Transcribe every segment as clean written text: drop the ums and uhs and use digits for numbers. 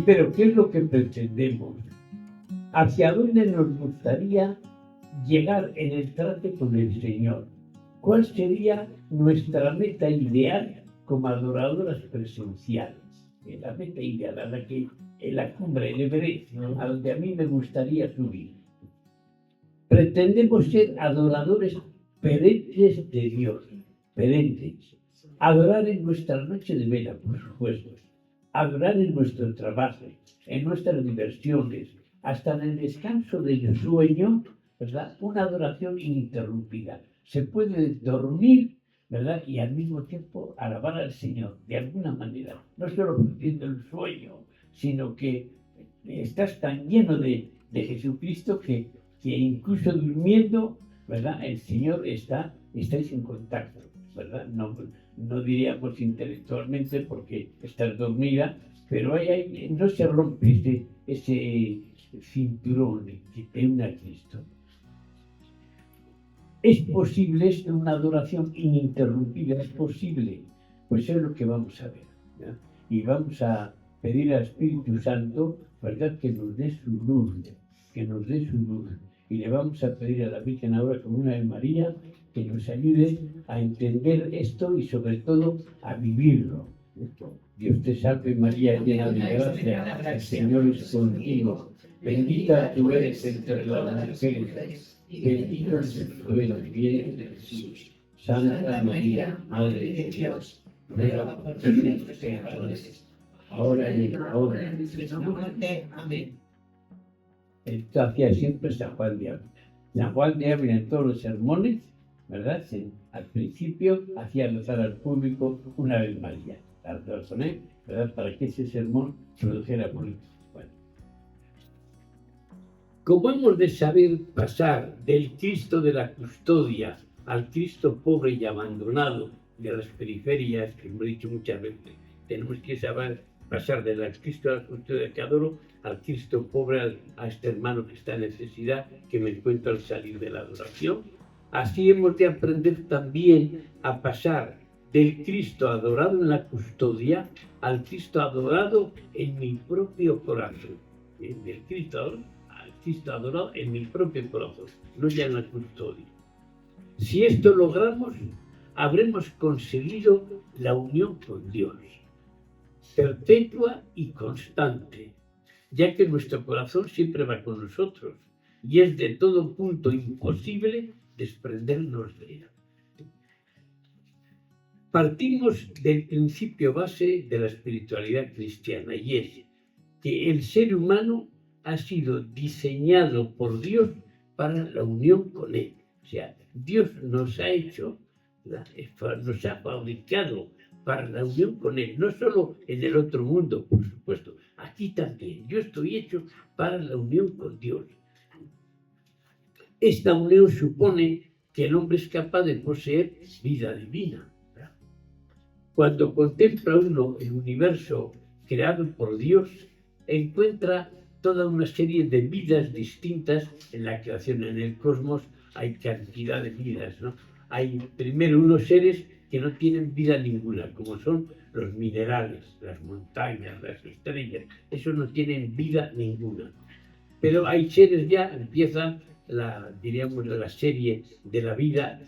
pero ¿qué es lo que pretendemos? ¿Hacia dónde nos gustaría llegar en el trato con el Señor? ¿Cuál sería nuestra meta ideal como adoradoras presenciales? La meta ideal a la que, en la cumbre, el Everest, a donde a mí me gustaría subir. Pretendemos ser adoradores perentes de Dios, perentes. Adorar en nuestra noche de vela, por supuesto. Adorar en nuestro trabajo, en nuestras diversiones, hasta en el descanso del sueño, ¿verdad? Una adoración ininterrumpida. Se puede dormir, ¿verdad? Y al mismo tiempo alabar al Señor, de alguna manera. No solo cumpliendo el sueño, sino que estás tan lleno de Jesucristo que incluso durmiendo, ¿verdad? El Señor estáis en contacto, ¿verdad? No diríamos intelectualmente porque estás dormida, pero no se rompe ese cinturón que te une a Cristo. ¿Es posible esto, una adoración ininterrumpida? ¿Es posible? Pues es lo que vamos a ver, ¿ya? Y vamos a pedir al Espíritu Santo, ¿verdad?, que nos dé su luz, que nos dé su luz. Y le vamos a pedir a la Virgen ahora, como una de María, que nos ayude a entender esto y sobre todo a vivirlo. Dios te salve María, llena de gracia, el Señor es contigo. Bendita tú eres entre las mujeres, bendito es el fruto de los vientres de Jesús. Santa María, Madre de Dios, ruega por nosotros pecadores, ahora y en la hora de nuestra muerte. Amén. Esto hacía siempre San Juan de Ávila. San Juan de Ávila en todos los sermones, ¿verdad? Al principio hacía rezar al público una vez María. La razoné, ¿verdad?, para que ese sermón produjera frutos. Bueno. ¿Cómo hemos de saber pasar del Cristo de la custodia al Cristo pobre y abandonado de las periferias, que hemos dicho muchas veces? Tenemos que saber pasar del Cristo de la custodia que adoro al Cristo pobre, a este hermano que está en necesidad, que me encuentro al salir de la adoración. Así hemos de aprender también a pasar del Cristo adorado en la custodia al Cristo adorado en mi propio corazón. Del Cristo adorado en mi propio corazón, no ya en la custodia. Si esto logramos, habremos conseguido la unión con Dios, perpetua y constante, ya que nuestro corazón siempre va con nosotros y es de todo punto imposible desprendernos de él. Partimos del principio base de la espiritualidad cristiana, y es que el ser humano ha sido diseñado por Dios para la unión con Él. O sea, Dios nos ha hecho, nos ha fabricado para la unión con Él, no solo en el otro mundo, por supuesto, aquí también. Yo estoy hecho para la unión con Dios. Esta unión supone que el hombre es capaz de poseer vida divina. Cuando contempla uno el universo creado por Dios, encuentra toda una serie de vidas distintas en la creación. En el cosmos hay cantidad de vidas, ¿no? Hay primero unos seres que no tienen vida ninguna, como son los minerales, las montañas, las estrellas. Esos no tienen vida ninguna. Pero hay seres, ya empieza diríamos, la serie de la vida,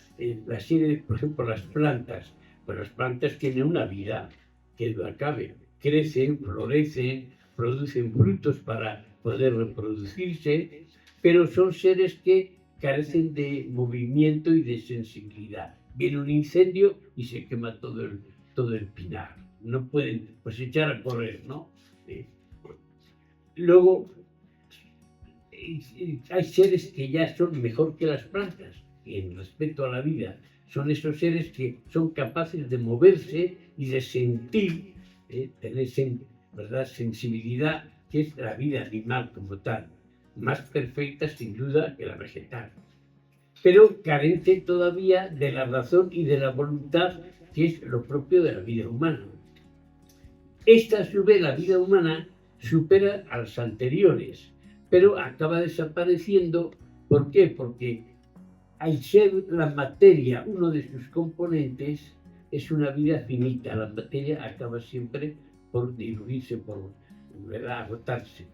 la serie, por ejemplo, las plantas. Pues las plantas tienen una vida que no acabe. Crecen, florecen, producen frutos para poder reproducirse, pero son seres que carecen de movimiento y de sensibilidad. Viene un incendio y se quema todo el pinar. No pueden pues echar a correr, ¿no? Luego, hay seres que ya son mejor que las plantas en respecto a la vida. Son esos seres que son capaces de moverse y de sentir, tener ¿verdad?, sensibilidad, que es la vida animal como tal, más perfecta sin duda que la vegetal, pero carente todavía de la razón y de la voluntad, que es lo propio de la vida humana. Esta, a su vez, la vida humana supera a las anteriores, pero acaba desapareciendo. ¿Por qué? Porque al ser la materia uno de sus componentes, es una vida finita. La materia acaba siempre por diluirse, por ¿verdad?, agotarse.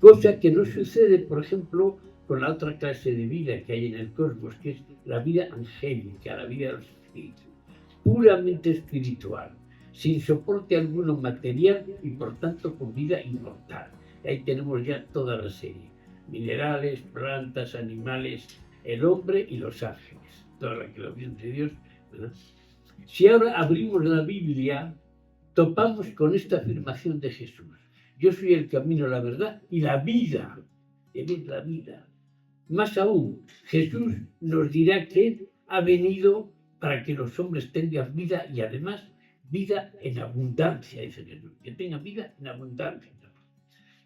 Cosa que no sucede, por ejemplo, con la otra clase de vida que hay en el cosmos, que es la vida angélica, la vida de los espíritus, puramente espiritual, sin soporte alguno material y por tanto con vida inmortal. Ahí tenemos ya toda la serie: minerales, plantas, animales, el hombre y los ángeles, toda la creación de Dios, ¿verdad? Si ahora abrimos la Biblia, topamos con esta afirmación de Jesús: yo soy el camino, la verdad y la vida. Él es la vida. Más aún, Jesús nos dirá que ha venido para que los hombres tengan vida y además vida en abundancia, dice Jesús, que tengan vida en abundancia.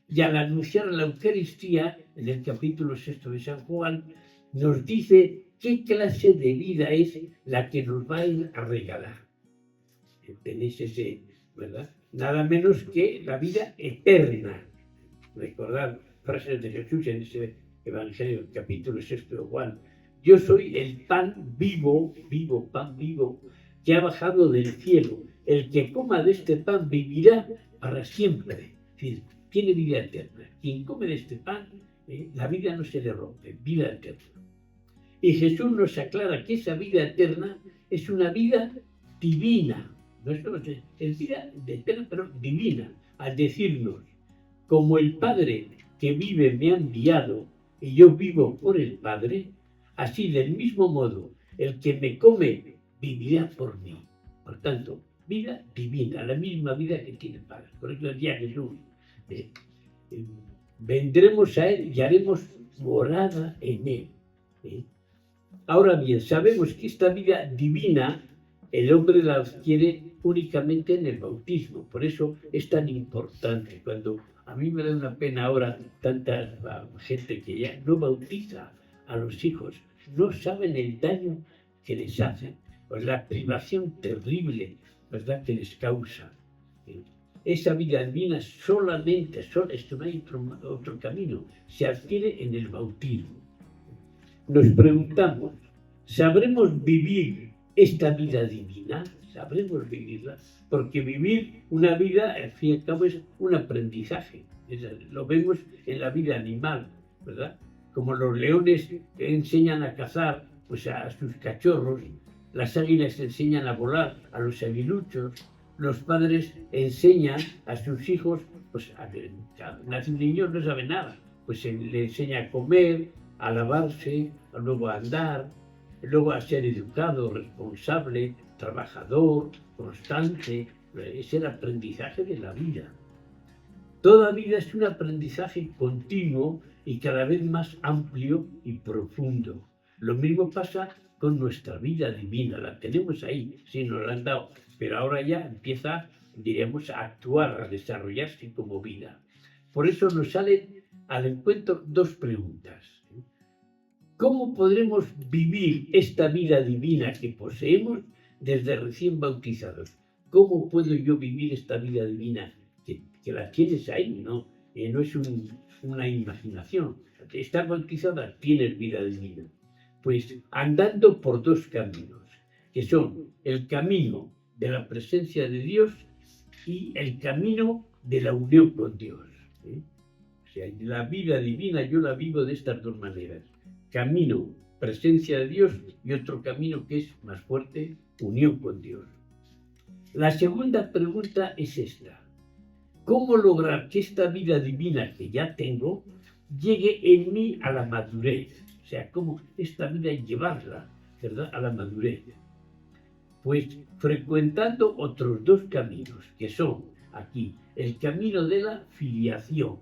Y al anunciar la Eucaristía, en el capítulo 6 de San Juan, nos dice qué clase de vida es la que nos va a ir a regalar. Tenéis ese, ¿verdad? Nada menos que la vida eterna. Recordad frases de Jesús en ese Evangelio, capítulo 6 de Juan: yo soy el pan vivo, pan vivo, que ha bajado del cielo. El que coma de este pan vivirá para siempre. Es decir, tiene vida eterna. Quien come de este pan, la vida no se le rompe, vida eterna. Y Jesús nos aclara que esa vida eterna es una vida divina. No es vida eterna, pero divina, al decirnos: como el Padre que vive me ha enviado y yo vivo por el Padre, así del mismo modo el que me come vivirá por mí. Por tanto, vida divina, la misma vida que tiene el Padre. Por eso decía Jesús, vendremos a Él y haremos morada en Él. Ahora bien, sabemos que esta vida divina el hombre la adquiere únicamente en el bautismo. Por eso es tan importante. Cuando a mí me da una pena ahora tanta gente que ya no bautiza a los hijos, no saben el daño que les hacen, pues la privación terrible, ¿verdad?, que les causa. Esa vida divina solamente, esto no hay otro camino, se adquiere en el bautismo. Nos preguntamos, ¿sabremos vivir esta vida divina? ¿Sabremos vivirla? Porque vivir una vida, al fin y al cabo, es un aprendizaje. Lo vemos en la vida animal, ¿verdad? Como los leones enseñan a cazar pues, a sus cachorros, las águilas enseñan a volar a los aguiluchos, los padres enseñan a sus hijos, pues nace un niño, no sabe nada, pues le enseña a comer, a lavarse, luego a andar, luego a ser educado, responsable, trabajador, constante. Es el aprendizaje de la vida. Toda vida es un aprendizaje continuo y cada vez más amplio y profundo. Lo mismo pasa con nuestra vida divina, la tenemos ahí, sí nos la han dado, pero ahora ya empieza, diríamos, a actuar, a desarrollarse como vida. Por eso nos salen al encuentro dos preguntas. ¿Cómo podremos vivir esta vida divina que poseemos desde recién bautizados? ¿Cómo puedo yo vivir esta vida divina que la tienes ahí? No es una imaginación. Estar bautizada, tienes vida divina. Pues andando por dos caminos, que son el camino de la presencia de Dios y el camino de la unión con Dios. O sea, la vida divina yo la vivo de estas dos maneras: camino, presencia de Dios, y otro camino que es más fuerte, unión con Dios. La segunda pregunta es esta: ¿cómo lograr que esta vida divina que ya tengo llegue en mí a la madurez? O sea, ¿cómo esta vida llevarla, ¿verdad?, a la madurez? Pues frecuentando otros dos caminos, que son aquí el camino de la filiación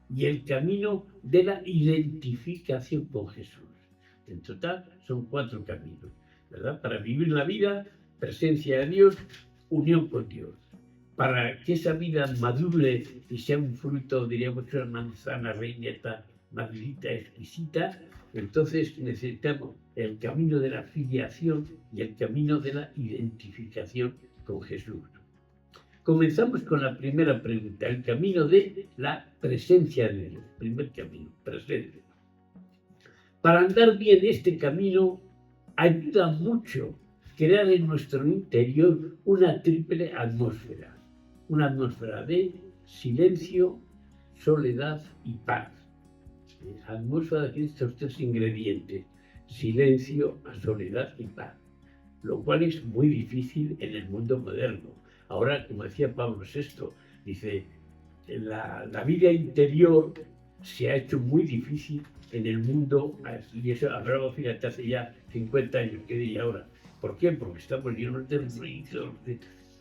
y el camino de la identificación con Jesús. En total son 4 caminos, ¿verdad? Para vivir la vida, presencia de Dios, unión con Dios. Para que esa vida madure y sea un fruto, diríamos, una manzana reineta, madurita, exquisita, entonces necesitamos el camino de la filiación y el camino de la identificación con Jesús. Comenzamos con la primera pregunta, el camino de la presencia de Dios. Primer camino, presencia. Para andar bien este camino, ayuda mucho crear en nuestro interior una triple atmósfera. Una atmósfera de silencio, soledad y paz. Atmósfera de estos tres ingredientes: silencio, soledad y paz, lo cual es muy difícil en el mundo moderno. Ahora, como decía Pablo VI, dice, la vida interior se ha hecho muy difícil en el mundo, y eso hablaba, fíjate, hace ya 50 años, ¿qué diría ahora? ¿Por qué? Porque estamos llenos de ruidos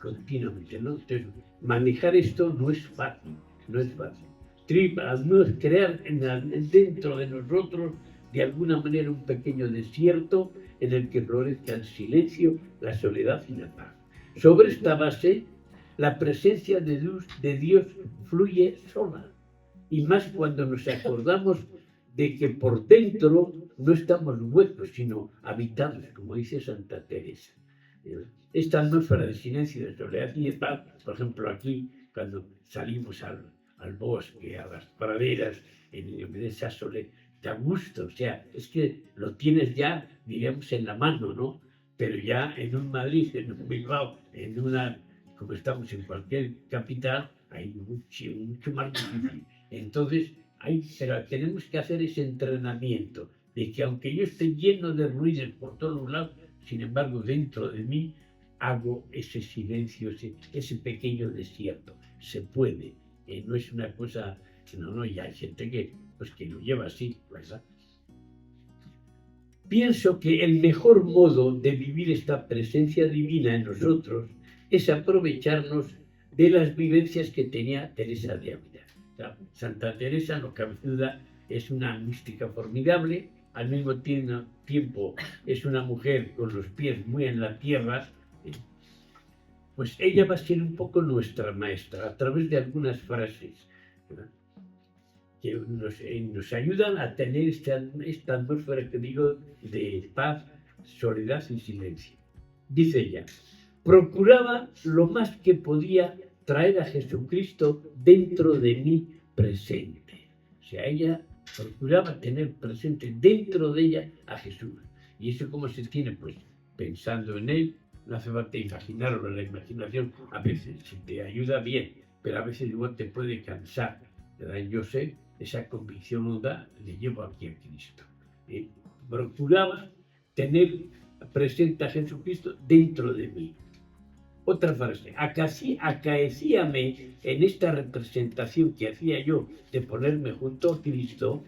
continuamente, ¿no? Entonces, manejar esto no es fácil, no es fácil. Al menos crear dentro de nosotros, de alguna manera, un pequeño desierto en el que florezca el silencio, la soledad y la paz. Sobre esta base, la presencia de Dios fluye sola, y más cuando nos acordamos de que por dentro no estamos huecos, sino habitados, como dice Santa Teresa. Esta atmósfera de silencio, de soledad y de paz, por ejemplo, aquí, cuando salimos al bosque, a las praderas, en esa soledad, da gusto, o sea, es que lo tienes ya, diríamos, en la mano, ¿no? Pero ya en un Madrid, en un Bilbao, como estamos en cualquier capital, hay mucho más difícil. Entonces, pero tenemos que hacer ese entrenamiento de que aunque yo esté lleno de ruidos por todos lados, sin embargo, dentro de mí hago ese silencio, ese pequeño desierto. Se puede, no es una cosa, no, y hay gente que lo lleva así, ¿verdad? Pienso que el mejor modo de vivir esta presencia divina en nosotros es aprovecharnos de las vivencias que tenía Teresa de Ávila. Santa Teresa, no cabe duda, es una mística formidable, al mismo tiempo es una mujer con los pies muy en la tierra. Pues ella va a ser un poco nuestra maestra a través de algunas frases, ¿verdad?, que nos ayudan a tener esta atmósfera que digo de paz, soledad y silencio. Dice ella: procuraba lo más que podía traer a Jesucristo dentro de mí presente. O sea, ella procuraba tener presente dentro de ella a Jesús. ¿Y eso cómo se tiene? Pues pensando en Él. No hace falta imaginarlo, la imaginación a veces te ayuda bien, pero a veces igual te puede cansar, ¿verdad? Yo sé, esa convicción honda le llevo aquí a Cristo. Procuraba tener presente a Jesucristo dentro de mí. Otra frase: acaecíame en esta representación que hacía yo de ponerme junto a Cristo,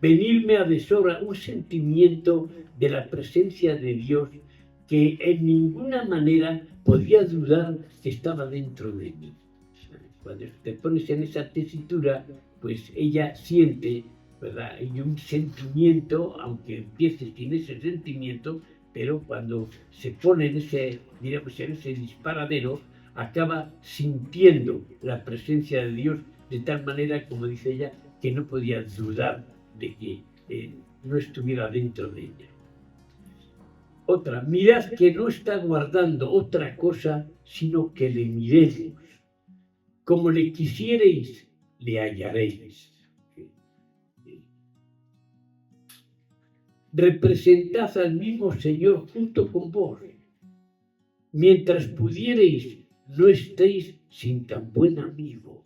venirme a deshora un sentimiento de la presencia de Dios que en ninguna manera podía dudar que estaba dentro de mí. Cuando te pones en esa tesitura, pues ella siente, ¿verdad? Y un sentimiento, aunque empieces sin ese sentimiento, pero cuando se pone en ese disparadero, acaba sintiendo la presencia de Dios de tal manera, como dice ella, que no podía dudar de que no estuviera dentro de ella. Otra: mirad que no está guardando otra cosa, sino que le miréis. Como le quisiereis, le hallaréis. Representad al mismo Señor junto con vos. Mientras pudiereis, no estéis sin tan buen amigo.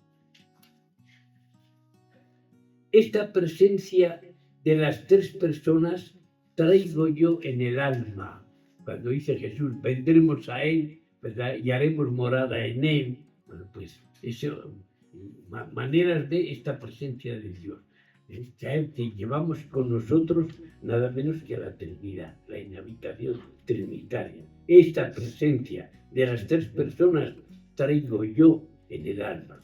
Esta presencia de las tres personas traigo yo en el alma. Cuando dice Jesús, vendremos a Él, ¿verdad?, y haremos morada en Él. Bueno, pues eso, maneras de esta presencia de Dios. Que llevamos con nosotros nada menos que a la Trinidad, la inhabitación trinitaria. Esta presencia de las tres personas traigo yo en el alma.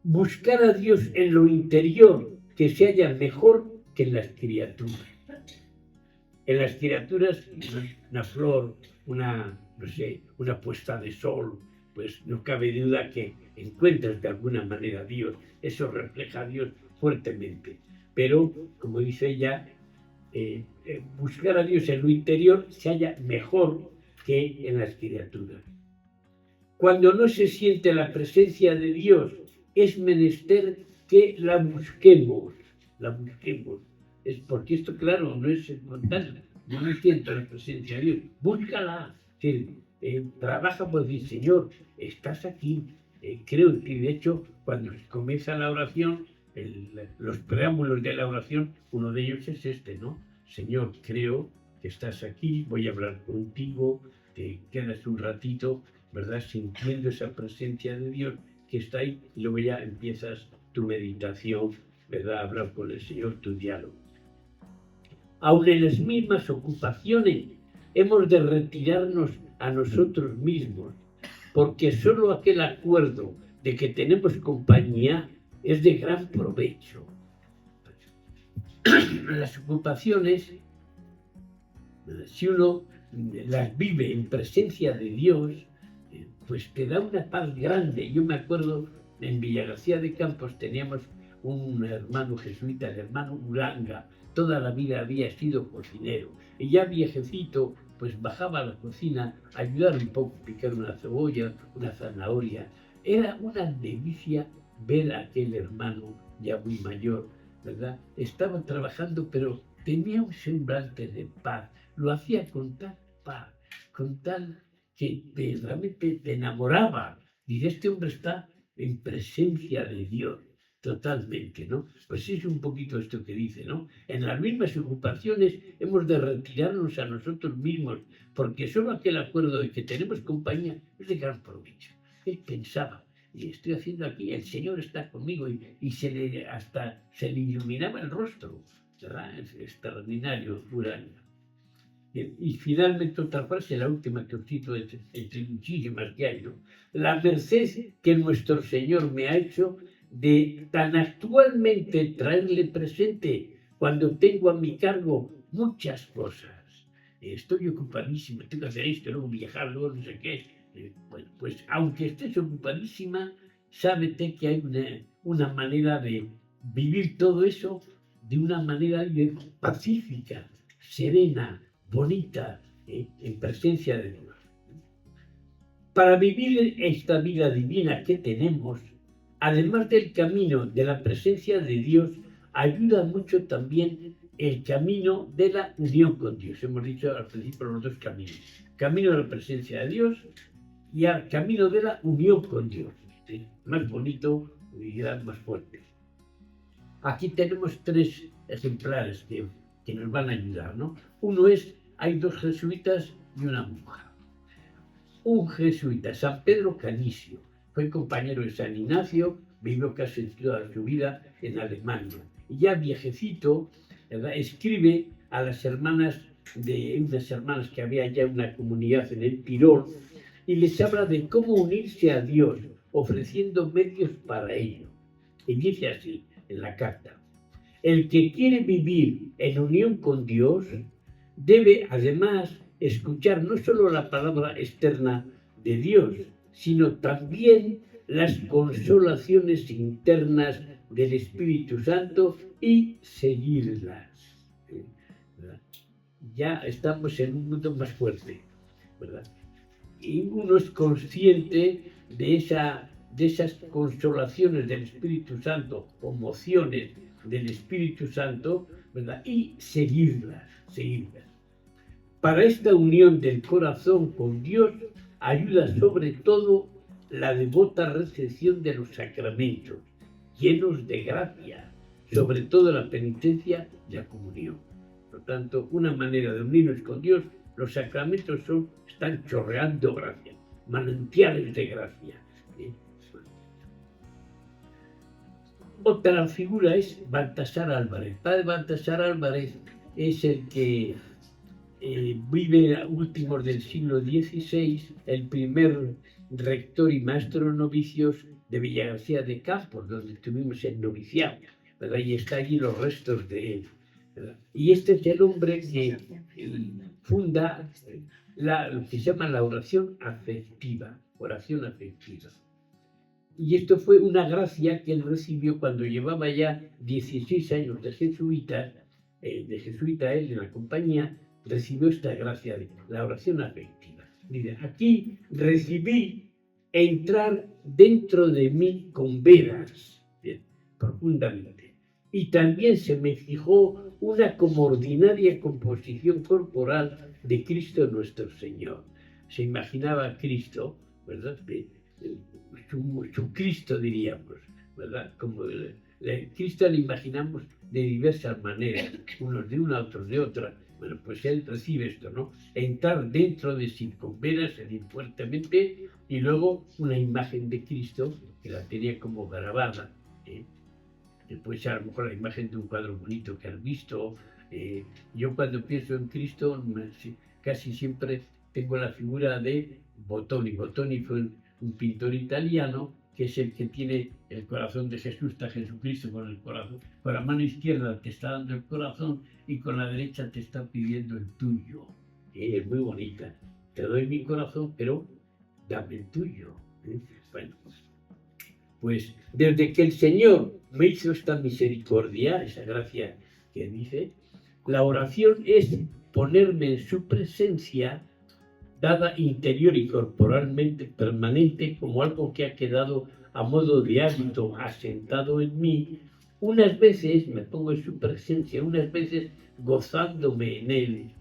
Buscar a Dios en lo interior, que se halla mejor que en las criaturas. En las criaturas, una flor, una puesta de sol, pues no cabe duda que encuentras de alguna manera a Dios. Eso refleja a Dios fuertemente. Pero, como dice ella, buscar a Dios en lo interior se halla mejor que en las criaturas. Cuando no se siente la presencia de Dios, es menester que la busquemos. Es porque esto, claro, no es espontáneo. Yo no siento la presencia de Dios. Búscala. Trabaja por decir: Señor, estás aquí, creo en ti. De hecho, cuando comienza la oración, los preámbulos de la oración, uno de ellos es este, ¿no? Señor, creo que estás aquí, voy a hablar contigo, te quedas un ratito, ¿verdad? Sintiendo esa presencia de Dios que está ahí, y luego ya empiezas tu meditación, ¿verdad? Hablar con el Señor, tu diálogo. Aun en las mismas ocupaciones, hemos de retirarnos a nosotros mismos, porque solo aquel acuerdo de que tenemos compañía es de gran provecho. Las ocupaciones, si uno las vive en presencia de Dios, pues te da una paz grande. Yo me acuerdo, en Villagarcía de Campos teníamos un hermano jesuita, el hermano Uranga. Toda la vida había sido cocinero y ya viejecito, pues bajaba a la cocina a ayudar un poco, picar una cebolla, una zanahoria. Era una delicia ver a aquel hermano ya muy mayor, ¿verdad? Estaba trabajando, pero tenía un semblante de paz. Lo hacía con tal paz, con tal que realmente te enamoraba. Y este hombre está en presencia de Dios. Totalmente, ¿no? Pues es un poquito esto que dice, ¿no? En las mismas ocupaciones hemos de retirarnos a nosotros mismos, porque solo aquel acuerdo de que tenemos compañía es de gran provecho. Él pensaba, y estoy haciendo aquí, el Señor está conmigo, y hasta se le iluminaba el rostro, ¿verdad? Es extraordinario, Urania. Y finalmente otra frase, la última que os cito entre muchísimas que hay, ¿no? La merced que nuestro Señor me ha hecho de tan actualmente traerle presente cuando tengo a mi cargo muchas cosas. Estoy ocupadísima, tengo que hacer esto, luego viajar, luego no sé qué. Bueno, pues aunque estés ocupadísima, sábete que hay una manera de vivir todo eso de una manera pacífica, serena, bonita, en presencia de Dios. Para vivir esta vida divina que tenemos, además del camino de la presencia de Dios, ayuda mucho también el camino de la unión con Dios. Hemos dicho al principio los dos caminos. Camino de la presencia de Dios y al camino de la unión con Dios. ¿Sí? Más bonito y más fuerte. Aquí tenemos tres ejemplares que nos van a ayudar, ¿no? Uno es, hay dos jesuitas y una monja. Un jesuita, San Pedro Canisio, fue compañero de San Ignacio, vivió casi toda su vida en Alemania. Y ya viejecito, ¿verdad?, escribe a las hermanas unas hermanas que había ya una comunidad en el Tirol, y les habla de cómo unirse a Dios, ofreciendo medios para ello. Y dice así en la carta: el que quiere vivir en unión con Dios debe además escuchar no solo la palabra externa de Dios, sino también las consolaciones internas del Espíritu Santo y seguirlas. Ya estamos en un mundo más fuerte, ¿verdad? Y uno es consciente de esas consolaciones del Espíritu Santo, emociones del Espíritu Santo, ¿verdad? Y seguirlas. Para esta unión del corazón con Dios ayuda sobre todo la devota recepción de los sacramentos, llenos de gracia, sobre todo la penitencia y la comunión. Por lo tanto, una manera de unirnos con Dios, los sacramentos están chorreando gracia, manantiales de gracia. Otra figura es Baltasar Álvarez. Padre Baltasar Álvarez es el que vive últimos del siglo XVI, el primer rector y maestro de novicios de Villagarcía de Campos, donde estuvimos en noviciado, ¿verdad? Y está allí los restos de él, ¿verdad? Y este es el hombre que funda lo que se llama la oración afectiva. Y esto fue una gracia que él recibió cuando llevaba ya 16 años de jesuita él en la compañía, recibió esta gracia de la oración afectiva. Mira, aquí recibí entrar dentro de mí con veras, bien, profundamente. Y también se me fijó una como ordinaria composición corporal de Cristo nuestro Señor. Se imaginaba a Cristo, ¿verdad?, su Cristo, diríamos, ¿verdad? Como el Cristo lo imaginamos de diversas maneras, unos de una, otros de otra. Bueno, pues él recibe esto, ¿no? Entrar dentro de sí con veras, salir fuertemente, y luego una imagen de Cristo que la tenía como grabada. Después a lo mejor la imagen de un cuadro bonito que has visto. Yo cuando pienso en Cristo casi siempre tengo la figura de Bottoni. Bottoni fue un pintor italiano que es el que tiene el corazón de Jesús, está Jesucristo con el corazón. Con la mano izquierda te está dando el corazón y con la derecha te está pidiendo el tuyo. Es muy bonita. Te doy mi corazón, pero dame el tuyo. Bueno, pues desde que el Señor me hizo esta misericordia, esa gracia que dice, la oración es ponerme en su presencia, dada interior y corporalmente permanente, como algo que ha quedado a modo de hábito asentado en mí. Unas veces me pongo en su presencia, unas veces gozándome en él,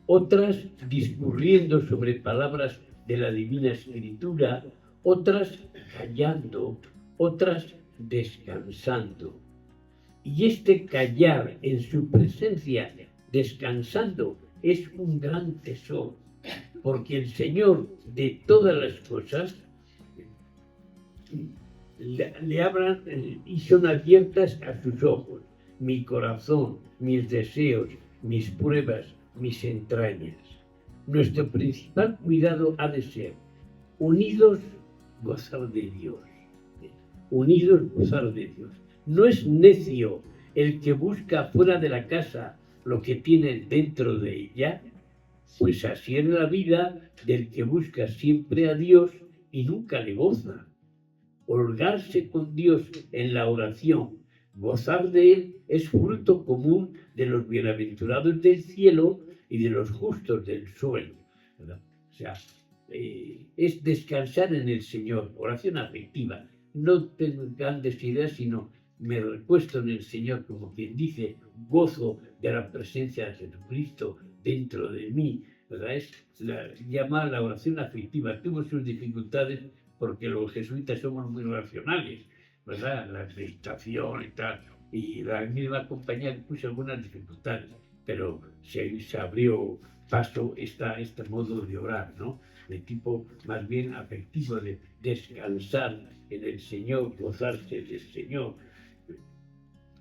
otras discurriendo sobre palabras de la Divina Escritura, otras callando, otras descansando. Y este callar en su presencia, descansando, es un gran tesoro, porque el Señor de todas las cosas le abran y son abiertas a sus ojos, mi corazón, mis deseos, mis pruebas, mis entrañas. Nuestro principal cuidado ha de ser unidos, gozar de Dios. Unidos, gozar de Dios. No es necio el que busca fuera de la casa lo que tiene dentro de ella, pues así es la vida del que busca siempre a Dios y nunca le goza. Holgarse con Dios en la oración, gozar de Él, es fruto común de los bienaventurados del cielo y de los justos del suelo, ¿verdad? O sea, es descansar en el Señor, oración afectiva. No tengo grandes ideas, sino me recuesto en el Señor, como quien dice, gozo de la presencia de Jesucristo dentro de mí, ¿verdad? Llama la oración afectiva. Tuvo sus dificultades porque los jesuitas somos muy racionales, ¿verdad? La meditación y tal. Y la misma compañía puso algunas dificultades, pero se abrió paso este modo de orar, ¿no? De tipo más bien afectivo, de descansar en el Señor, gozarse del Señor.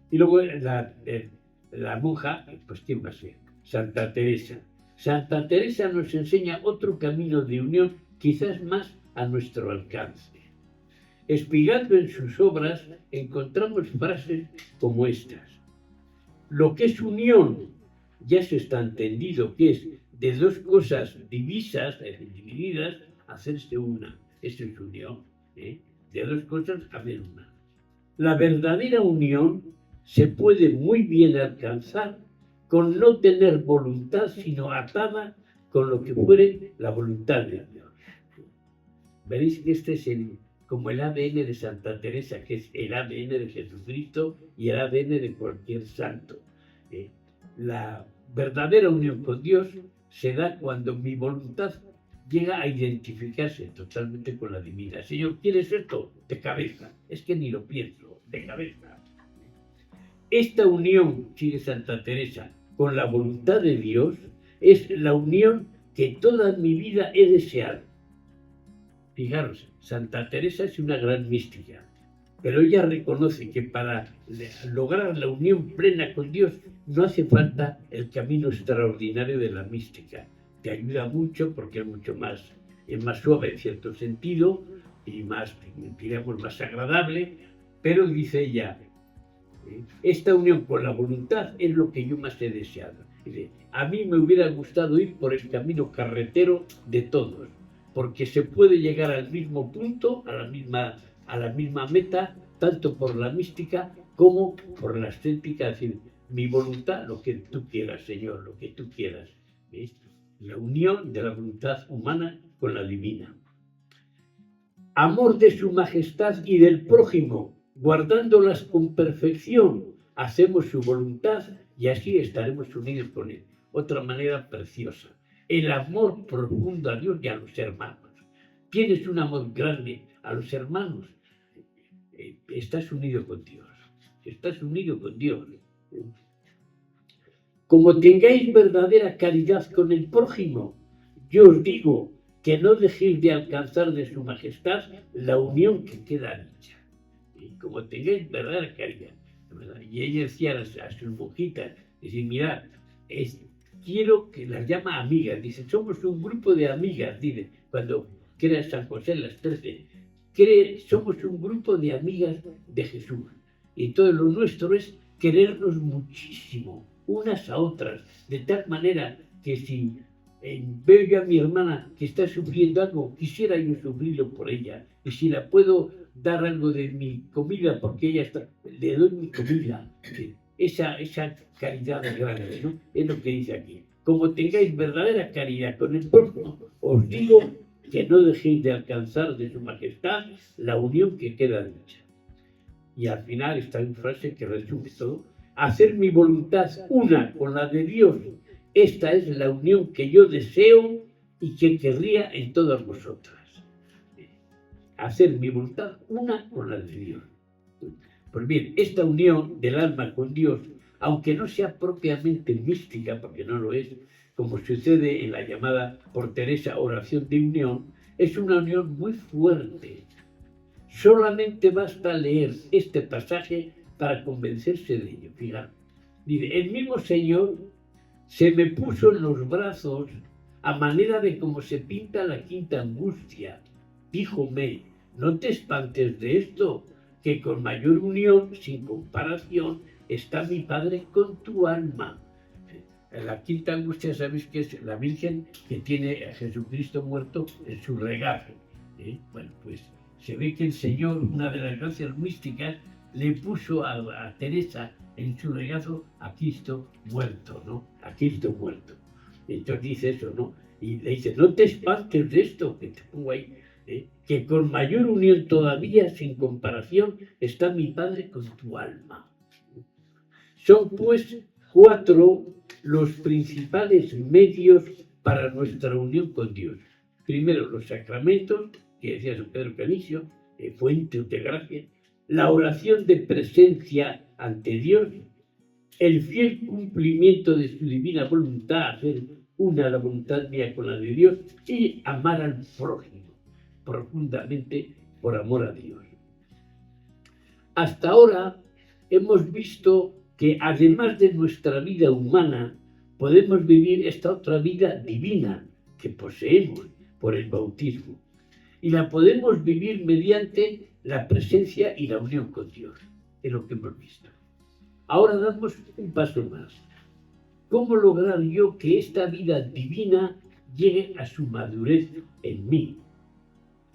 Y luego la monja, pues ¿quién va a ser? Santa Teresa. Santa Teresa nos enseña otro camino de unión, quizás más a nuestro alcance. Espigando en sus obras encontramos frases como estas. Lo que es unión ya se está entendido que es de dos cosas divisas, divididas, hacerse una. Eso es unión. De dos cosas hacer una. La verdadera unión se puede muy bien alcanzar con no tener voluntad, sino atada con lo que fuere la voluntad de Dios. Veréis que este es como el ADN de Santa Teresa, que es el ADN de Jesucristo y el ADN de cualquier santo. La verdadera unión con Dios se da cuando mi voluntad llega a identificarse totalmente con la divina. Señor, ¿quieres esto? De cabeza. Es que ni lo pienso, de cabeza. Esta unión, sigue Santa Teresa, con la voluntad de Dios, es la unión que toda mi vida he deseado. Fijaros, Santa Teresa es una gran mística, pero ella reconoce que para lograr la unión plena con Dios no hace falta el camino extraordinario de la mística. Te ayuda mucho porque es más suave en cierto sentido y más, digamos, más agradable, pero dice ella, esta unión con la voluntad es lo que yo más he deseado. Dice, a mí me hubiera gustado ir por el camino carretero de todos, porque se puede llegar al mismo punto, a la misma meta, tanto por la mística como por la estética. Es decir, mi voluntad, lo que tú quieras, Señor, lo que tú quieras. ¿Ves? La unión de la voluntad humana con la divina. Amor de su majestad y del prójimo, guardándolas con perfección, hacemos su voluntad y así estaremos unidos con él. Otra manera preciosa. El amor profundo a Dios y a los hermanos. tienes un amor grande a los hermanos, estás unido con Dios. Estás unido con Dios. Como tengáis verdadera caridad con el prójimo, yo os digo que no dejéis de alcanzar de su majestad la unión que queda dicha. Y como tengáis verdadera caridad, ¿verdad? Y ella decía a sus monjitas, dice, mirad, quiero que las llama amigas, dice, somos un grupo de amigas, dice, cuando crea San José en las 13, somos un grupo de amigas de Jesús. Y todo lo nuestro es querernos muchísimo, unas a otras, de tal manera que si veo yo a mi hermana que está sufriendo algo, quisiera yo sufrirlo por ella. Y si la puedo dar algo de mi comida porque ella está, le doy mi comida. Esa caridad grande, ¿no? Es lo que dice aquí. Como tengáis verdadera caridad con el prójimo, os digo que no dejéis de alcanzar de su majestad la unión que queda dicha. Y al final está una frase que resume todo. Hacer mi voluntad una con la de Dios. Esta es la unión que yo deseo y que querría en todas vosotras. Hacer mi voluntad una con la de Dios. Pues bien, esta unión del alma con Dios, aunque no sea propiamente mística, porque no lo es, como sucede en la llamada por Teresa oración de unión, es una unión muy fuerte. Solamente basta leer este pasaje para convencerse de ello. Fíjate, dice, el mismo Señor se me puso en los brazos a manera de como se pinta la quinta angustia. Díjome, no te espantes de esto, que con mayor unión, sin comparación, está mi Padre con tu alma. La quinta angustia, ¿sabéis que es la Virgen que tiene a Jesucristo muerto en su regazo? Bueno, pues se ve que el Señor, una de las gracias místicas, le puso a Teresa en su regazo a Cristo muerto, ¿no? A Cristo muerto. Entonces dice eso, ¿no? Y le dice, no te espantes de esto, que te pongo ahí, que con mayor unión todavía, sin comparación, está mi Padre con tu alma. Son pues 4 los principales medios para nuestra unión con Dios. Primero, los sacramentos, que decía San Pedro Canicio, fuente de gracia, la oración de presencia ante Dios, el fiel cumplimiento de su divina voluntad, hacer una la voluntad mía con la de Dios, y amar al prójimo profundamente por amor a Dios. Hasta ahora hemos visto que además de nuestra vida humana, podemos vivir esta otra vida divina que poseemos por el bautismo. Y la podemos vivir mediante la presencia y la unión con Dios. Es lo que hemos visto. Ahora damos un paso más. ¿Cómo lograr yo que esta vida divina llegue a su madurez en mí?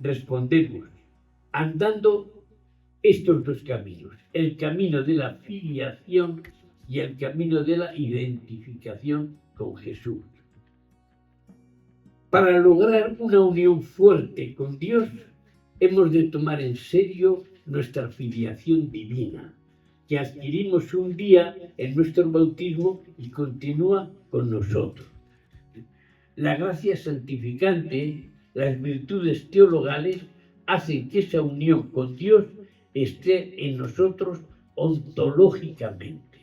Respondemos, andando estos 2 caminos, el camino de la filiación y el camino de la identificación con Jesús. Para lograr una unión fuerte con Dios, hemos de tomar en serio nuestra filiación divina, que adquirimos un día en nuestro bautismo y continúa con nosotros. La gracia santificante, las virtudes teologales, hacen que esa unión con Dios esté en nosotros ontológicamente.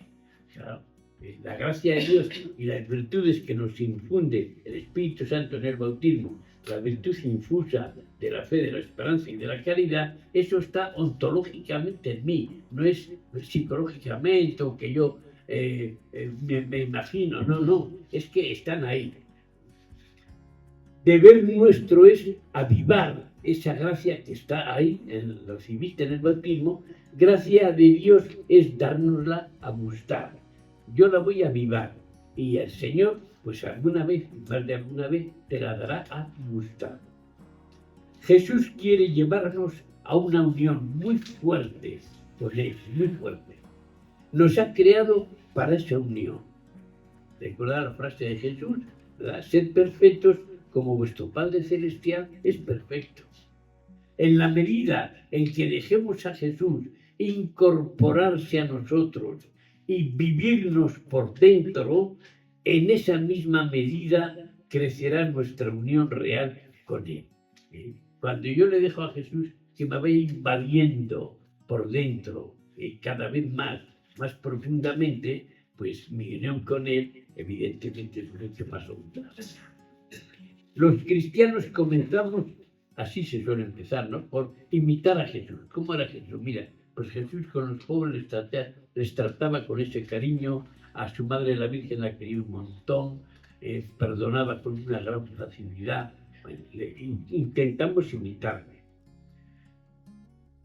Claro, la gracia de Dios y las virtudes que nos infunde el Espíritu Santo en el bautismo, la virtud infusa de la fe, de la esperanza y de la caridad, eso está ontológicamente en mí, no es psicológicamente o que yo me imagino, no, es que están ahí. Deber nuestro es avivar esa gracia que está ahí, lo recibiste en el bautismo. Gracia de Dios es dárnosla a gustar. Yo la voy a avivar y el Señor, pues alguna vez, más de alguna vez, te la dará a gustar. Jesús quiere llevarnos a una unión muy fuerte con Él, muy fuerte. Nos ha creado para esa unión. Recordad la frase de Jesús, ¿verdad? Sed perfectos como vuestro Padre Celestial es perfecto. En la medida en que dejemos a Jesús incorporarse a nosotros y vivirnos por dentro, en esa misma medida crecerá nuestra unión real con Él. Cuando yo le dejo a Jesús que me vaya invadiendo por dentro, cada vez más profundamente, pues mi unión con Él, evidentemente, es mucho más honda. Los cristianos comenzamos, así se suele empezar, ¿no? Por imitar a Jesús. ¿Cómo era Jesús? Mira, pues Jesús con los pobres les trataba con ese cariño, a su madre la Virgen la quería un montón, perdonaba con una gran facilidad. Bueno, intentamos imitarle.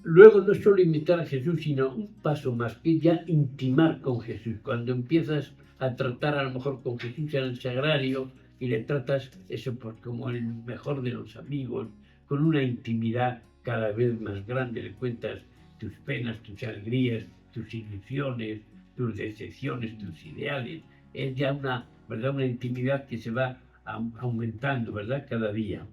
Luego no solo imitar a Jesús, sino un paso más, que ya intimar con Jesús. Cuando empiezas a tratar a lo mejor con Jesús en el sagrario y le tratas eso pues, como el mejor de los amigos, con una intimidad cada vez más grande, le cuentas tus penas, tus alegrías, tus ilusiones, tus decepciones, tus ideales. Es ya una intimidad que se va aumentando, ¿verdad? Cada día.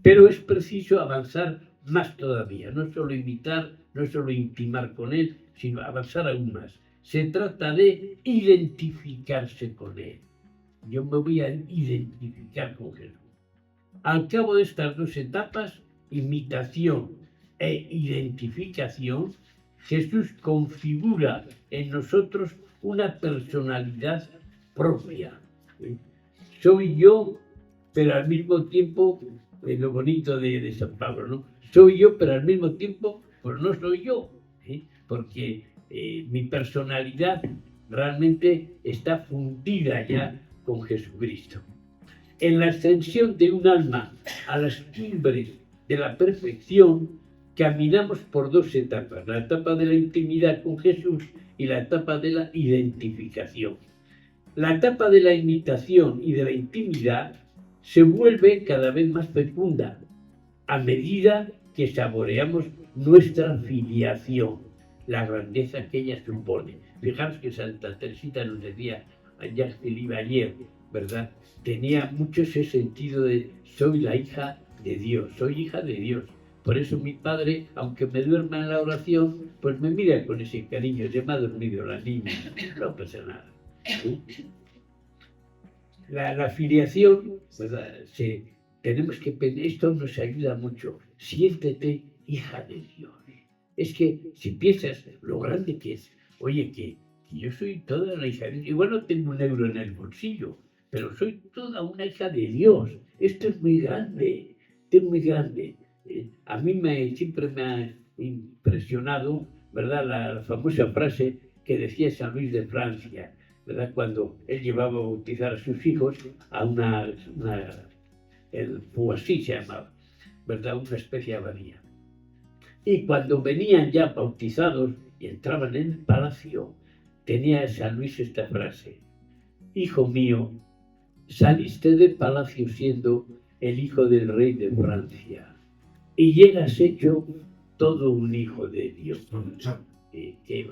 Pero es preciso avanzar más todavía, no solo imitar, no solo intimar con Él, sino avanzar aún más. Se trata de identificarse con Él. Yo me voy a identificar con Jesús. Al cabo de estas dos etapas, imitación e identificación, Jesús configura en nosotros una personalidad propia. Soy yo, pero al mismo tiempo, lo bonito de San Pablo, ¿no? Soy yo, pero al mismo tiempo, pues no soy yo, porque mi personalidad realmente está fundida ya con Jesucristo. En la ascensión de un alma a las cumbres de la perfección, caminamos por dos etapas, la etapa de la intimidad con Jesús y la etapa de la identificación. La etapa de la imitación y de la intimidad se vuelve cada vez más fecunda a medida que saboreamos nuestra filiación, la grandeza que ella supone. Fijaros que Santa Teresita nos decía allá ayer, ¿verdad? Tenía mucho ese sentido de soy la hija de Dios, soy hija de Dios. Por eso mi padre, aunque me duerma en la oración, pues me mira con ese cariño, se me ha dormido la niña, no pasa nada. ¿Sí? La filiación, ¿verdad? Tenemos que pensar, esto nos ayuda mucho. Siéntete hija de Dios. Es que si piensas lo grande que es, oye, que yo soy toda la hija de Dios. Igual no tengo un euro en el bolsillo, pero soy toda una hija de Dios. Esto es muy grande, esto es muy grande. A mí siempre me ha impresionado, ¿verdad? La famosa frase que decía San Luis de Francia, ¿verdad? Cuando él llevaba a bautizar a sus hijos a el Poissy se llamaba, ¿verdad? Una especie de abadía. Y cuando venían ya bautizados y entraban en el palacio, tenía San Luis esta frase: hijo mío, saliste del palacio siendo el hijo del rey de Francia y llegas hecho todo un hijo de Dios.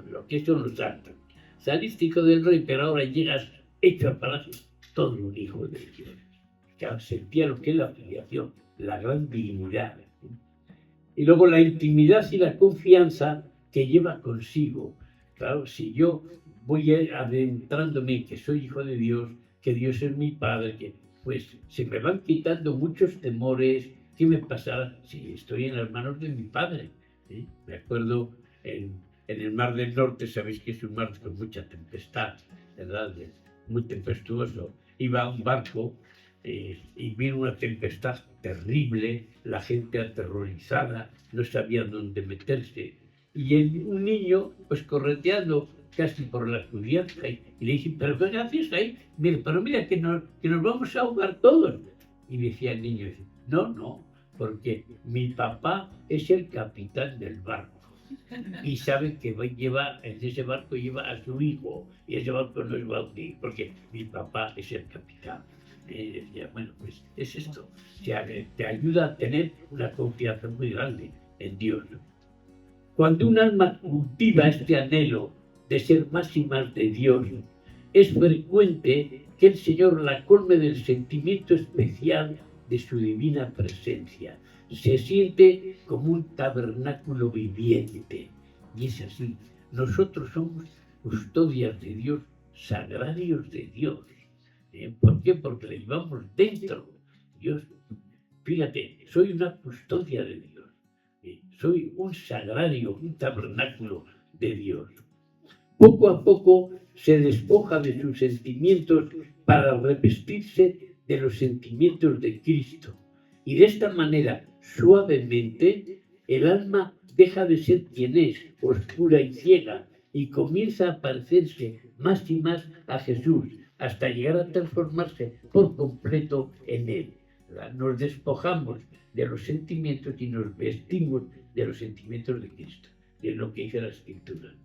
Lo que son los santos. Saliste hijo del rey, pero ahora llegas hecho al palacio todo un hijo de Dios. Claro, sentía lo que es la filiación, la gran dignidad. Y luego la intimidad y la confianza que lleva consigo. Claro, si yo voy adentrándome en que soy hijo de Dios, que Dios es mi Padre, pues se me van quitando muchos temores. ¿Qué me pasará si estoy en las manos de mi Padre? Me acuerdo en el Mar del Norte, sabéis que es un mar con mucha tempestad, ¿verdad? Muy tempestuoso. Iba a un barco y vino una tempestad terrible, la gente aterrorizada, no sabía dónde meterse. Y un niño, pues correteando casi por la cubierta, y le dije, ¿pero qué haces ahí? Pero mira, que nos vamos a ahogar todos. Y decía el niño, no, porque mi papá es el capitán del barco. Y sabe que en ese barco lleva a su hijo, y ese barco no es bautizado, porque mi papá es el capitán. Bueno, pues es esto, te ayuda a tener una confianza muy grande en Dios. Cuando un alma cultiva este anhelo de ser más y más de Dios, es frecuente que el Señor la colme del sentimiento especial de su divina presencia. Se siente como un tabernáculo viviente. Y es así, nosotros somos custodias de Dios, sagrarios de Dios. ¿Por qué? Porque le llevamos dentro. Dios fíjate, soy una custodia de Dios. Soy un sagrario, un tabernáculo de Dios. Poco a poco se despoja de sus sentimientos para revestirse de los sentimientos de Cristo. Y de esta manera, suavemente, el alma deja de ser quien es, oscura y ciega, y comienza a parecerse más y más a Jesús, hasta llegar a transformarse por completo en Él. Nos despojamos de los sentimientos y nos vestimos de los sentimientos de Cristo, de lo que dice la Escritura.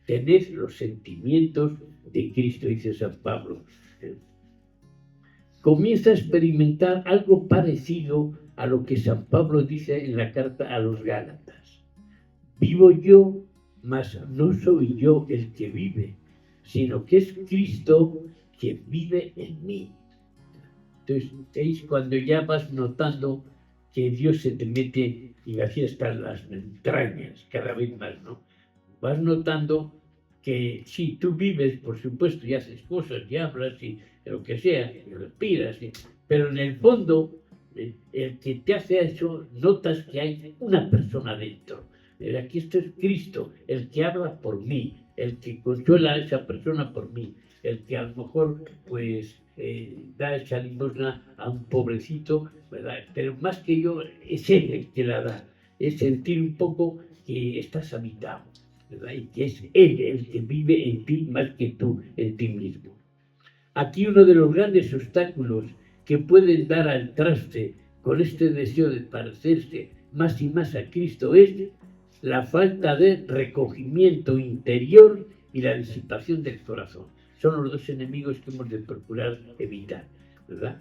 Tened los sentimientos de Cristo, dice San Pablo. Comienza a experimentar algo parecido a lo que San Pablo dice en la carta a los Gálatas. Vivo yo, mas no soy yo el que vive, sino que es Cristo quien vive en mí. Entonces, es cuando ya vas notando que Dios se te mete, y así están las entrañas, cada vez más, ¿no? Vas notando que sí, tú vives, por supuesto, y haces cosas, y hablas, y lo que sea, y respiras, pero en el fondo, el que te hace eso, notas que hay una persona dentro. Aquí esto es Cristo, el que habla por mí, el que consuela a esa persona por mí, el que a lo mejor, pues, da esa limosna a un pobrecito, ¿verdad? Pero más que yo, es Él el que la da. Es sentir un poco que estás habitado, ¿verdad? Y que es Él el que vive en ti más que tú en ti mismo. Aquí uno de los grandes obstáculos que pueden dar al traste con este deseo de parecerse más y más a Cristo es la falta de recogimiento interior y la disipación del corazón. Son los dos enemigos que hemos de procurar evitar, ¿verdad?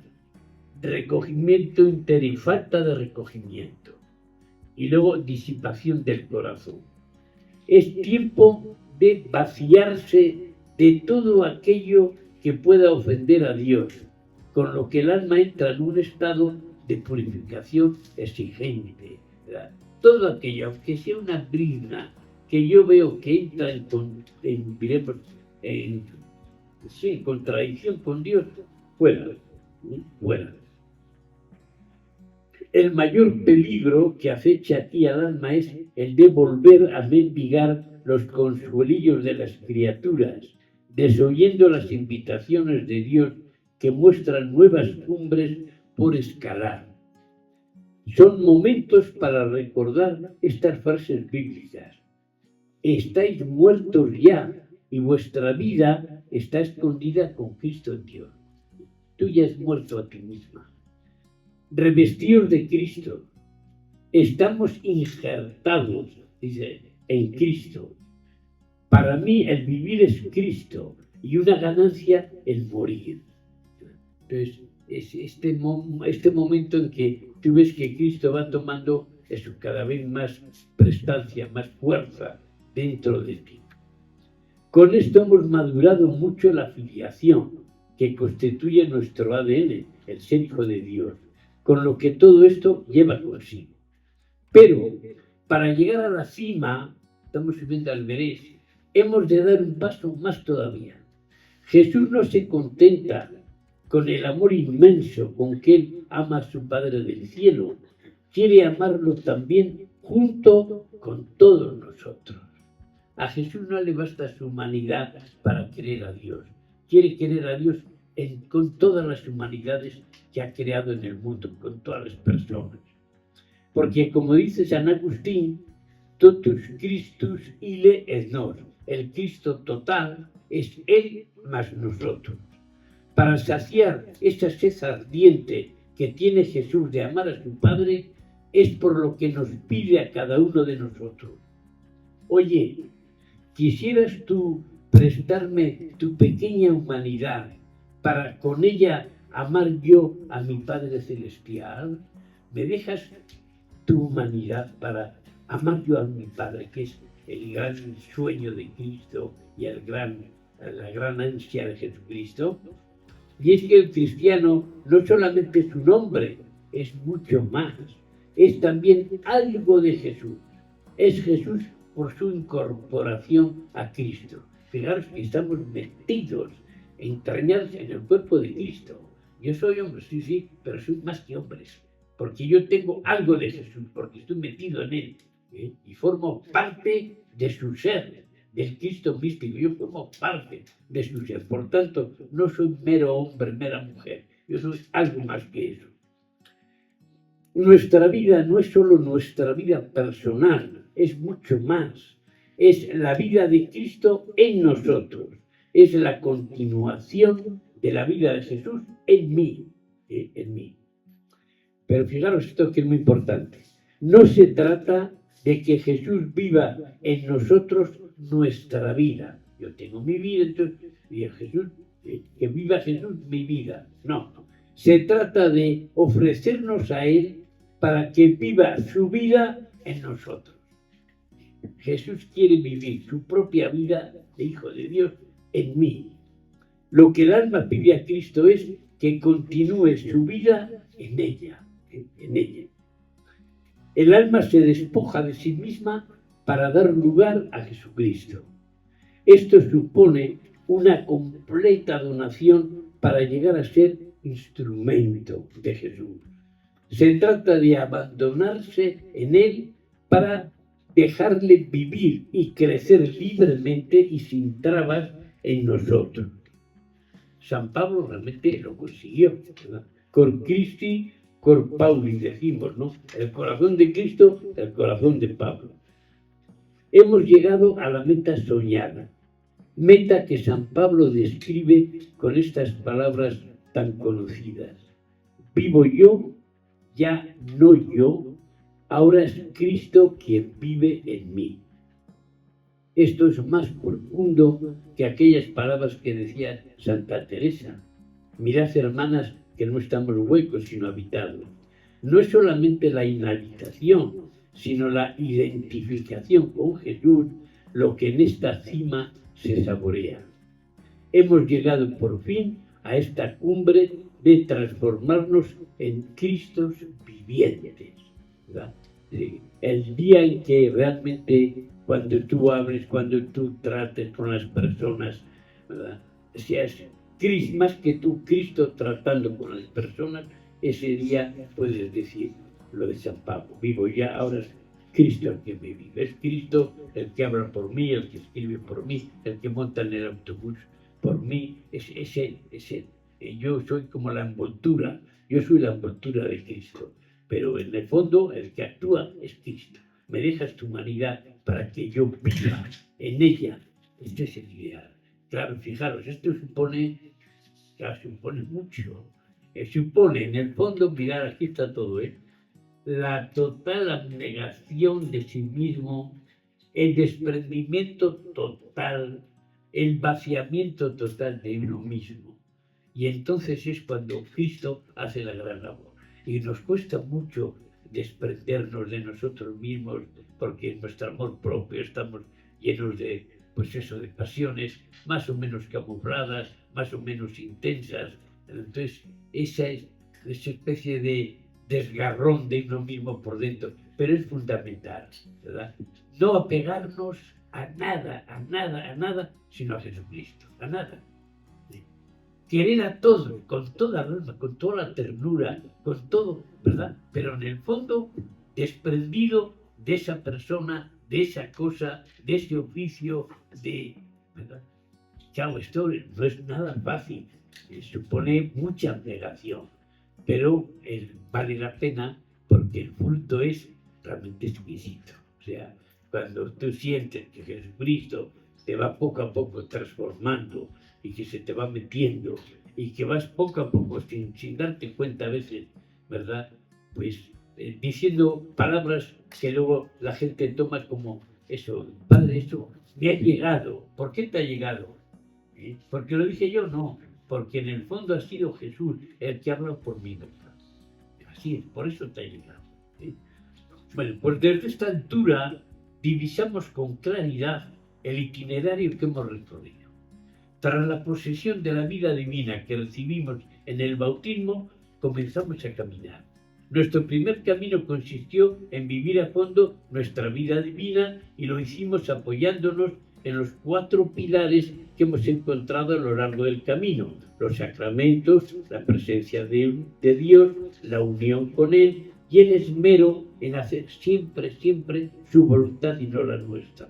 Recogimiento interior, falta de recogimiento. Y luego disipación del corazón. Es tiempo de vaciarse de todo aquello que pueda ofender a Dios, con lo que el alma entra en un estado de purificación exigente, ¿verdad? Todo aquello, aunque sea una brizna, que yo veo que entra en contradicción con Dios, fuera. El mayor peligro que acecha aquí al alma es el de volver a mendigar los consuelillos de las criaturas, desoyendo las invitaciones de Dios que muestran nuevas cumbres por escalar. Son momentos para recordar estas frases bíblicas. Estáis muertos ya y vuestra vida está escondida con Cristo en Dios. Tú ya has muerto a ti misma. Revestíos de Cristo. Estamos injertados, dice, en Cristo. Para mí el vivir es Cristo y una ganancia el morir. Entonces, es este momento en que tú ves que Cristo va tomando eso cada vez más prestancia, más fuerza dentro de ti. Con esto hemos madurado mucho la filiación que constituye nuestro ADN, el ser hijo de Dios, con lo que todo esto lleva consigo. Pero para llegar a la cima, estamos subiendo al Everest, hemos de dar un paso más todavía. Jesús no se contenta con el amor inmenso con que Él ama a su Padre del cielo, quiere amarlo también junto con todos nosotros. A Jesús no le basta su humanidad para querer a Dios. Quiere querer a Dios con todas las humanidades que ha creado en el mundo, con todas las personas. Porque como dice San Agustín, totus Christus ille et nos, el Cristo total es Él más nosotros. Para saciar esa sed ardiente que tiene Jesús de amar a su Padre, es por lo que nos pide a cada uno de nosotros. Oye, ¿quisieras tú prestarme tu pequeña humanidad para con ella amar yo a mi Padre Celestial? ¿Me dejas tu humanidad para amar yo a mi Padre, que es el gran sueño de Cristo y la gran ansia de Jesucristo? Y es que el cristiano no solamente es un hombre, es mucho más. Es también algo de Jesús. Es Jesús por su incorporación a Cristo. Fijaros que estamos metidos, entrañados en el cuerpo de Cristo. Yo soy hombre, sí, pero soy más que hombres. porque yo tengo algo de Jesús, porque estoy metido en Él, y formo parte de su ser, del Cristo místico. Yo formo parte de su ser. Por tanto, no soy mero hombre, mera mujer. Yo soy algo más que eso. Nuestra vida no es solo nuestra vida personal, es mucho más. Es la vida de Cristo en nosotros. Es la continuación de la vida de Jesús en mí. En mí. Pero fijaros esto que es muy importante. No se trata de que Jesús viva en nosotros nuestra vida. Yo tengo mi vida, entonces, y Jesús, que viva Jesús mi vida. No. Se trata de ofrecernos a Él para que viva su vida en nosotros. Jesús quiere vivir su propia vida de Hijo de Dios en mí. Lo que el alma pide a Cristo es que continúe su vida en ella. El alma se despoja de sí misma para dar lugar a Jesucristo. Esto supone una completa donación para llegar a ser instrumento de Jesús. Se trata de abandonarse en Él para dejarle vivir y crecer libremente y sin trabas en nosotros. San Pablo realmente lo consiguió, ¿verdad? Cor Christi, cor Pauli, decimos, ¿no? El corazón de Cristo, el corazón de Pablo. Hemos llegado a la meta soñada, meta que San Pablo describe con estas palabras tan conocidas. Vivo yo, ya no yo, ahora es Cristo quien vive en mí. Esto es más profundo que aquellas palabras que decía Santa Teresa. Mirad, hermanas, que no estamos huecos, sino habitados. No es solamente la inhabitación, sino la identificación con Jesús, lo que en esta cima se saborea. Hemos llegado por fin a esta cumbre de transformarnos en Cristos vivientes, ¿verdad? El día en que realmente, cuando tú hables, cuando tú trates con las personas, ¿verdad?, seas más que tú Cristo tratando con las personas, ese día puedes decir lo de San Pablo: vivo ya, ahora es Cristo el que me vive, es Cristo el que habla por mí, el que escribe por mí, el que monta en el autobús por mí, es Él, es Él. Yo soy como la envoltura, yo soy la envoltura de Cristo, pero en el fondo el que actúa es Cristo. Me dejas tu humanidad para que yo viva en ella. Este es el ideal. Claro, fijaros, esto supone mucho. Supone, en el fondo, mirar, aquí está todo, la total abnegación de sí mismo, el desprendimiento total, el vaciamiento total de uno mismo. Y entonces es cuando Cristo hace la gran labor. Y nos cuesta mucho desprendernos de nosotros mismos, porque en nuestro amor propio estamos llenos de, de pasiones más o menos camufladas, más o menos intensas. Entonces, esa especie de desgarrón de uno mismo por dentro, pero es fundamental, ¿verdad? No apegarnos a nada, sino a Jesucristo, a nada. Querer a todos, con toda el alma, con toda la ternura, con todo, ¿verdad? Pero en el fondo, desprendido de esa persona, de esa cosa, de ese oficio, ¿verdad? Chao, esto no es nada fácil, supone mucha abnegación, pero vale la pena porque el fruto es realmente exquisito. O sea, cuando tú sientes que Jesucristo te va poco a poco transformando y que se te va metiendo y que vas poco a poco sin darte cuenta a veces, ¿verdad? Pues diciendo palabras que luego la gente toma como eso: Padre, eso me ha llegado. ¿Por qué te ha llegado? ¿Porque lo dije yo? No, porque en el fondo ha sido Jesús el que ha hablado por mí. Así es, por eso te ha llegado. Bueno, pues desde esta altura divisamos con claridad el itinerario que hemos recorrido. Tras la posesión de la vida divina que recibimos en el bautismo, comenzamos a caminar. Nuestro primer camino consistió en vivir a fondo nuestra vida divina y lo hicimos apoyándonos en los 4 pilares que hemos encontrado a lo largo del camino: los sacramentos, la presencia de Dios, la unión con Él y el esmero en hacer siempre, siempre su voluntad y no la nuestra.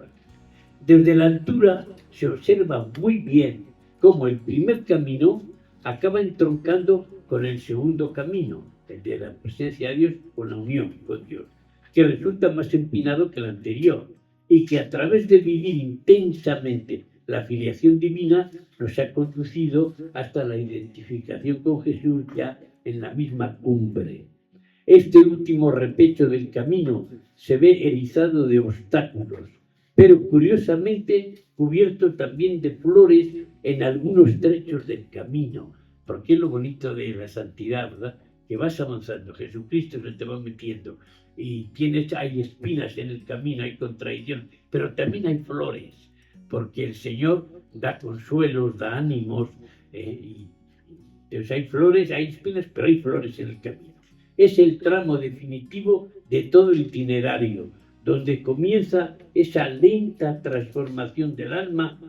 Desde la altura se observa muy bien cómo el primer camino acaba entroncando con el segundo camino, el de la presencia de Dios con la unión con Dios, que resulta más empinado que el anterior y que a través de vivir intensamente la filiación divina nos ha conducido hasta la identificación con Jesús ya en la misma cumbre. Este último repecho del camino se ve erizado de obstáculos, pero curiosamente cubierto también de flores en algunos trechos del camino, porque es lo bonito de la santidad, ¿verdad? Que vas avanzando, Jesucristo se te va metiendo y hay espinas en el camino, hay contradicción, pero también hay flores, porque el Señor da consuelos, da ánimos, entonces hay flores, hay espinas, pero hay flores en el camino. Es el tramo definitivo de todo el itinerario, donde comienza esa lenta transformación del alma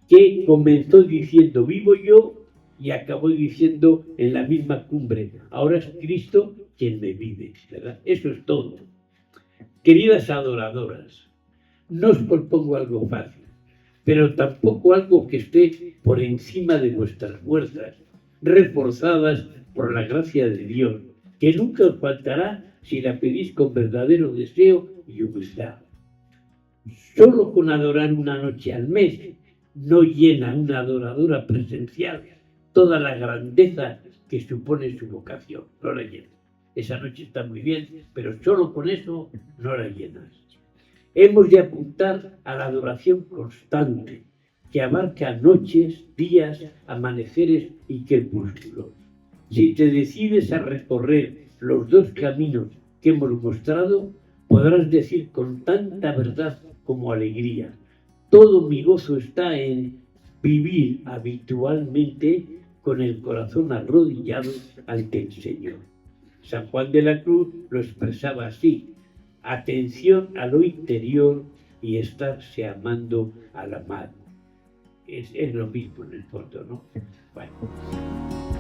que comenzó diciendo vivo yo y acabó diciendo en la misma cumbre, ahora es Cristo quien me vive, ¿verdad? Eso es todo. Queridas adoradoras, no os propongo algo fácil, pero tampoco algo que esté por encima de vuestras fuerzas, reforzadas por la gracia de Dios, que nunca os faltará si la pedís con verdadero deseo y humildad. Solo con adorar una noche al mes no llena una adoradora presencial toda la grandeza que supone su vocación, no la llena. Esa noche está muy bien, pero solo con eso no la llenas. Hemos de apuntar a la adoración constante, que abarca noches, días, amaneceres y crepúsculos. Si te decides a recorrer los 2 caminos que hemos mostrado, podrás decir con tanta verdad como alegría: todo mi gozo está en vivir habitualmente con el corazón arrodillado ante el Señor. San Juan de la Cruz lo expresaba así: atención a lo interior y estarse amando al amado. Es lo mismo en el fondo, ¿no? Bueno.